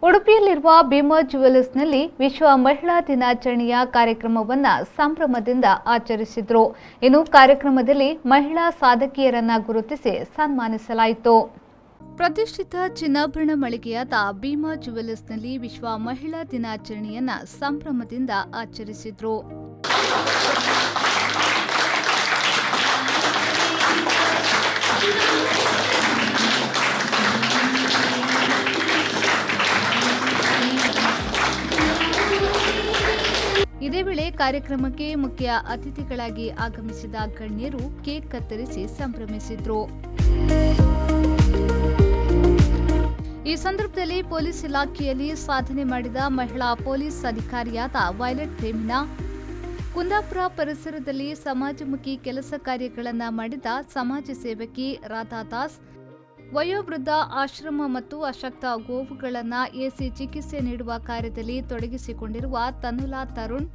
ಉಡುಪಿಯಲ್ಲಿರುವ ಭೀಮಾ ಜ್ಯುವೆಲರ್ಸ್ನಲ್ಲಿ ವಿಶ್ವ ಮಹಿಳಾ ದಿನಾಚರಣೆಯ ಕಾರ್ಯಕ್ರಮವನ್ನು ಸಂಭ್ರಮದಿಂದ ಆಚರಿಸಿದರು. ಇನ್ನು ಕಾರ್ಯಕ್ರಮದಲ್ಲಿ ಮಹಿಳಾ ಸಾಧಕಿಯರನ್ನ ಗುರುತಿಸಿ ಸನ್ಮಾನಿಸಲಾಯಿತು. ಪ್ರತಿಷ್ಠಿತ ಚಿನ್ನಾಭರಣ ಮಳಿಗೆಯಾದ ಭೀಮಾ ಜ್ಯುವೆಲರ್ಸ್ನಲ್ಲಿ ವಿಶ್ವ ಮಹಿಳಾ ದಿನಾಚರಣೆಯನ್ನ ಸಂಭ್ರಮದಿಂದ ಆಚರಿಸಿದರು. ಇದೇ ವೇಳೆ ಕಾರ್ಯಕ್ರಮಕ್ಕೆ ಮುಖ್ಯ ಅತಿಥಿಗಳಾಗಿ ಆಗಮಿಸಿದ ಗಣ್ಯರು ಕೇಕ್ ಕತ್ತರಿಸಿ ಸಂಭ್ರಮಿಸಿದ್ರು. ಈ ಸಂದರ್ಭದಲ್ಲಿ ಪೊಲೀಸ್ ಇಲಾಖೆಯಲ್ಲಿ ಸಾಧನೆ ಮಾಡಿದ ಮಹಿಳಾ ಪೊಲೀಸ್ ಅಧಿಕಾರಿಯಾದ ವೈಲೆಟ್ ಪ್ರೇಮಿನಾ, ಕುಂದಾಪುರ ಪರಿಸರದಲ್ಲಿ ಸಮಾಜಮುಖಿ ಕೆಲಸ ಕಾರ್ಯಗಳನ್ನು ಮಾಡಿದ ಸಮಾಜ ಸೇವಕಿ ರಾಧಾ ದಾಸ್, ವಯೋವೃದ್ಧ ಆಶ್ರಮ ಮತ್ತು ಅಶಕ್ತ ಗೋವುಗಳನ್ನು ಎಸಿ ಚಿಕಿತ್ಸೆ ನೀಡುವ ಕಾರ್ಯದಲ್ಲಿ ತೊಡಗಿಸಿಕೊಂಡಿರುವ ತನುಲಾ ತರುಣ್,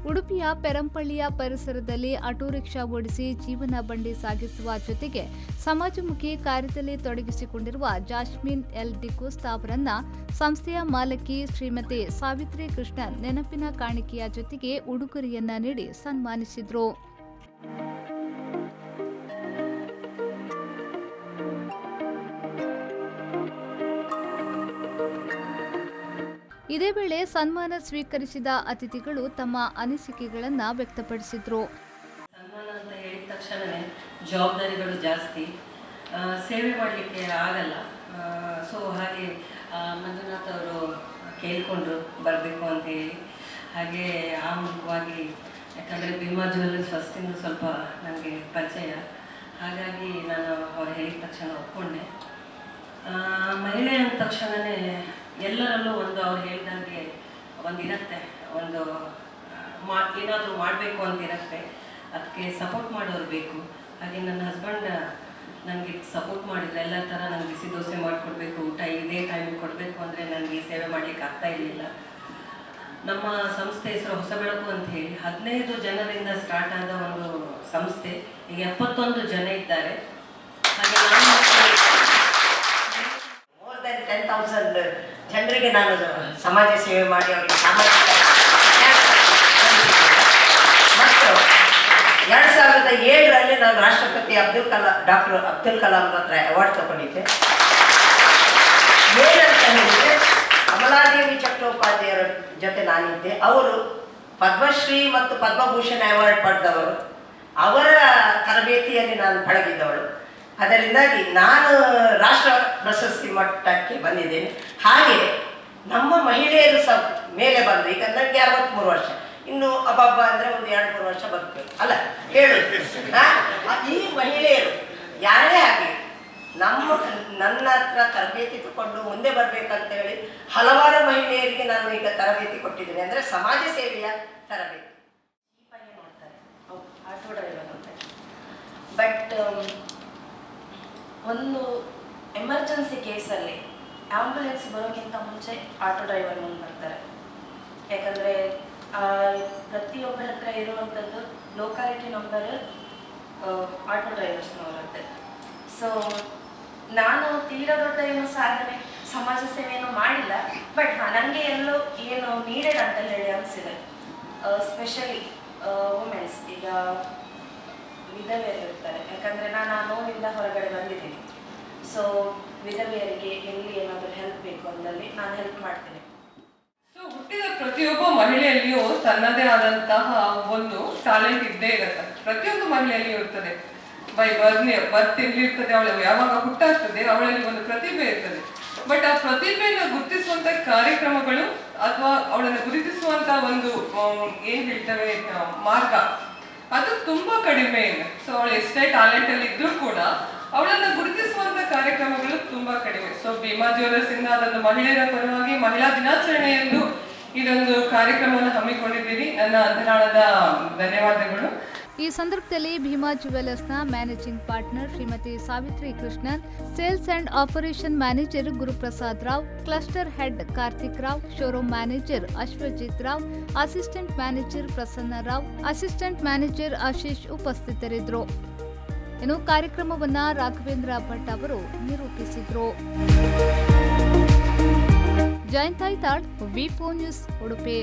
ಉಡುಪಿಯ ಪೆರಂಪಳ್ಳಿಯ ಪರಿಸರದಲ್ಲಿ ಆಟೋ ರಿಕ್ಷಾ ಓಡಿಸಿ ಜೀವನ ಬಂಡಿ ಸಾಗಿಸುವ ಜೊತೆಗೆ ಸಮಾಜಮುಖಿ ಕಾರ್ಯದಲ್ಲಿ ತೊಡಗಿಸಿಕೊಂಡಿರುವ ಜಾಸ್ಮಿನ್ ಎಲ್ ಡಿಕೋಸ್ತಾ ಅವರನ್ನ ಸಂಸ್ಥೆಯ ಮಾಲಕಿ ಶ್ರೀಮತಿ ಸಾವಿತ್ರಿ ಕೃಷ್ಣನ್ ನೆನಪಿನ ಕಾಣಿಕೆಯ ಜೊತೆಗೆ ಉಡುಗೊರೆಯನ್ನ ನೀಡಿ ಸನ್ಮಾನಿಸಿದರು. ಇದೇ ವೇಳೆ ಸನ್ಮಾನ ಸ್ವೀಕರಿಸಿದ ಅತಿಥಿಗಳು ತಮ್ಮ ಅನಿಸಿಕೆಗಳನ್ನು ವ್ಯಕ್ತಪಡಿಸಿದರು. ಸನ್ಮಾನ ಅಂತ ಹೇಳಿದ ತಕ್ಷಣವೇ ಜವಾಬ್ದಾರಿಗಳು ಜಾಸ್ತಿ, ಸೇವೆ ಮಾಡಲಿಕ್ಕೆ ಆಗಲ್ಲ. ಸೊ ಹಾಗೆ ಮಂಜುನಾಥ್ ಅವರು ಕೇಳಿಕೊಂಡ್ರು ಬರಬೇಕು ಅಂತೇಳಿ. ಹಾಗೆ ಆ ಮೂಲಕವಾಗಿ, ಯಾಕಂದರೆ ಭೀಮಾ ಜ್ಯುವೆಲರ್ಸ್ ಫಸ್ಟಿಂದ ಸ್ವಲ್ಪ ನನಗೆ ಪರಿಚಯ, ಹಾಗಾಗಿ ನಾನು ಅವ್ರು ಹೇಳಿದ ತಕ್ಷಣ ಒಪ್ಕೊಂಡೆ. ಮಹಿಳೆ ಅಂದ ತಕ್ಷಣವೇ ಎಲ್ಲರಲ್ಲೂ ಒಂದು ಅವ್ರು ಹೇಳಿದಂಗೆ ಒಂದಿರುತ್ತೆ, ಒಂದು ಏನಾದರೂ ಮಾಡಬೇಕು ಅಂತಿರುತ್ತೆ, ಅದಕ್ಕೆ ಸಪೋರ್ಟ್ ಮಾಡೋರು ಬೇಕು. ಹಾಗೆ ನನ್ನ ಹಸ್ಬೆಂಡ್ ನನಗೆ ಸಪೋರ್ಟ್ ಮಾಡಿದ್ರು. ಎಲ್ಲ ಥರ ನನಗೆ ಬಿಸಿ ದೋಸೆ ಮಾಡಿಕೊಡ್ಬೇಕು, ಊಟ ಇದೇ ಟೈಮಿಗೆ ಕೊಡಬೇಕು ಅಂದರೆ ನನಗೆ ಸೇವೆ ಮಾಡಲಿಕ್ಕೆ ಆಗ್ತಾ ಇರಲಿಲ್ಲ. ನಮ್ಮ ಸಂಸ್ಥೆ ಹೆಸರು ಹೊಸ ಬೆಳಕು ಅಂತ ಹೇಳಿ 15 ಜನರಿಂದ ಸ್ಟಾರ್ಟ್ ಆದ ಒಂದು ಸಂಸ್ಥೆ. ಈಗ 71 ಜನ ಇದ್ದಾರೆ. ಹಾಗೆ ಮೋರ್ ದೆನ್ 10,000 ಜನರಿಗೆ ನಾನು ಸಮಾಜ ಸೇವೆ ಮಾಡಿ ಅವರಿಗೆ ಸಾಮಾಜಿಕ ಮತ್ತು 2007ರಲ್ಲಿ ನಾನು ರಾಷ್ಟ್ರಪತಿ ಡಾಕ್ಟರ್ ಅಬ್ದುಲ್ ಕಲಾಂ ಹತ್ರ ಅವಾರ್ಡ್ ತಗೊಂಡಿದ್ದೆ. ಏನಂತ ಹೇಳಿದರೆ, ಕಮಲಾದೇವಿ ಚಟ್ಟೋಪಾಧ್ಯಾಯರ ಜೊತೆ ನಾನಿದ್ದೆ. ಅವರು ಪದ್ಮಶ್ರೀ ಮತ್ತು ಪದ್ಮಭೂಷಣ ಅವಾರ್ಡ್ ಪಡೆದವರು. ಅವರ ತರಬೇತಿಯಲ್ಲಿ ನಾನು ಪಳಗಿದ್ದವಳು. ಅದರಿಂದಾಗಿ ನಾನು ರಾಷ್ಟ್ರ ಪ್ರಶಸ್ತಿ ಮಟ್ಟಕ್ಕೆ ಬಂದಿದ್ದೇನೆ. ಹಾಗೆ ನಮ್ಮ ಮಹಿಳೆಯರು ಸಹ ಮೇಲೆ ಬಂದರು. ಈಗ ನನಗೆ 63 ವರ್ಷ, ಇನ್ನು ಅಬ್ಬಬ್ಬ ಅಂದರೆ ಒಂದು 2-3 ವರ್ಷ ಬದುಕಬೇಕು ಅಲ್ಲ ಹೇಳು. ಈ ಮಹಿಳೆಯರು ಯಾರೇ ಆಗಲಿ ನನ್ನ ಹತ್ರ ತರಬೇತಿ ತಗೊಂಡು ಮುಂದೆ ಬರಬೇಕಂತೇಳಿ ಹಲವಾರು ಮಹಿಳೆಯರಿಗೆ ನಾನು ಈಗ ತರಬೇತಿ ಕೊಟ್ಟಿದ್ದೇನೆ. ಅಂದರೆ ಸಮಾಜ ಸೇವೆಯ ತರಬೇತಿ. ಆಟೋ ಡ್ರೈವರ್ ಅಂತ. ಬಟ್ ಒಂದು ಎಮರ್ಜೆನ್ಸಿ ಕೇಸಲ್ಲಿ ಆ್ಯಂಬುಲೆನ್ಸ್ ಬರೋಕ್ಕಿಂತ ಮುಂಚೆ ಆಟೋ ಡ್ರೈವರ್ ಮುಂದೆ ಬರ್ತಾರೆ. ಯಾಕಂದರೆ ಪ್ರತಿಯೊಬ್ಬರ ಹತ್ರ ಇರುವಂಥದ್ದು ಲೋಕಾಲಿಟಿ ನಂಬರ್ ಆಟೋ ಡ್ರೈವರ್ಸ್ನವರದ್ದೇ. ಸೊ ನಾನು ತೀರಾ ದೊಡ್ಡ ಏನು ಸಾಧನೆ ಸಮಾಜ ಸೇವೆಯನ್ನು ಮಾಡಿಲ್ಲ, ಬಟ್ ನನಗೆ ಎಲ್ಲೋ ಏನು ನೀಡೆಡ್ ಅಂತ ಹೇಳಿ ಅನಿಸಿದೆ. ಸ್ಪೆಷಲಿ ವುಮೆನ್ಸ್, ಈಗ ವಿಧವೆಯರು ಇರ್ತಾರೆ. ಯಾಕಂದರೆ ನಾನು ಆ ನೋವಿಂದ ಹೊರಗಡೆ ಬಂದಿದ್ದೀನಿ. ಸೊ ವಿಧವೆಯರಿಗೆ ಎಲ್ಲಿ ಏನಾದರೂ ಹೆಲ್ಪ್ ಬೇಕು ಅಂದಲ್ಲಿ ನಾನು ಹೆಲ್ಪ್ ಮಾಡ್ತೀನಿ. ಸೊ ಹುಟ್ಟಿದ ಪ್ರತಿಯೊಬ್ಬ ಮಹಿಳೆಯಲ್ಲಿಯೂ ತನ್ನದೇ ಆದಂತಹ ಒಂದು ಟ್ಯಾಲೆಂಟ್ ಇದ್ದೇ ಇರುತ್ತೆ. ಪ್ರತಿಯೊಂದು ಮಹಿಳೆಯಲ್ಲಿಯೂ ಇರ್ತದೆ. ಬರ್ತ್ ಇರ್ತದೆ, ಅವಳು ಯಾವಾಗ ಹುಟ್ಟಾಗ್ತದೆ ಅವಳಲ್ಲಿ ಒಂದು ಪ್ರತಿಭೆ ಇರ್ತದೆ. ಬಟ್ ಆ ಪ್ರತಿಭೆಯನ್ನು ಗುರುತಿಸುವಂತ ಕಾರ್ಯಕ್ರಮಗಳು ಅಥವಾ ಅವಳನ್ನು ಗುರುತಿಸುವಂತ ಒಂದು ಏನ್ ಹೇಳ್ತೇವೆ ಮಾರ್ಗ, ಅದು ತುಂಬಾ ಕಡಿಮೆ ಇದೆ. ಸೊ ಅವಳು ಎಷ್ಟೇ ಟ್ಯಾಲೆಂಟ್ ಅಲ್ಲಿ ಇದ್ರೂ ಕೂಡ ಅವಳನ್ನು ಗುರುತಿಸುವಂತ ಕಾರ್ಯಕ್ರಮಗಳು ತುಂಬಾ ಕಡಿಮೆ. ಸೊ ಭೀಮಾ ಜ್ಯುವೆಲರ್ಸ್ ಇಂದ ಅದೊಂದು ಮಹಿಳೆಯರ ಪರವಾಗಿ ಮಹಿಳಾ ದಿನಾಚರಣೆ ಎಂದು ಇದೊಂದು ಕಾರ್ಯಕ್ರಮವನ್ನು ಹಮ್ಮಿಕೊಂಡಿದ್ದೀರಿ. ನನ್ನ ಅಂತರಾಳದ ಧನ್ಯವಾದಗಳು. ಈ ಸಂದರ್ಭದಲ್ಲಿ ಭೀಮಾ ಜ್ಯುವೆಲರ್ಸ್ನ managing partner Shrimati Savitri Krishnan, sales and operation manager Guruprasad Rao, cluster head Karthik Rao, showroom manager Ashwajith Rao, assistant manager Prasanna Rao, assistant manager Ashish ಉಪಸ್ಥಿತರಿದ್ದರು. ಇನ್ನು ಕಾರ್ಯಕ್ರಮವನ್ನು ರಾಘವೇಂದ್ರ ಭಟ್ ಅವರು ನಿರೂಪಿಸಿದರು. Jayanth Aithal, V4 news, Udupi.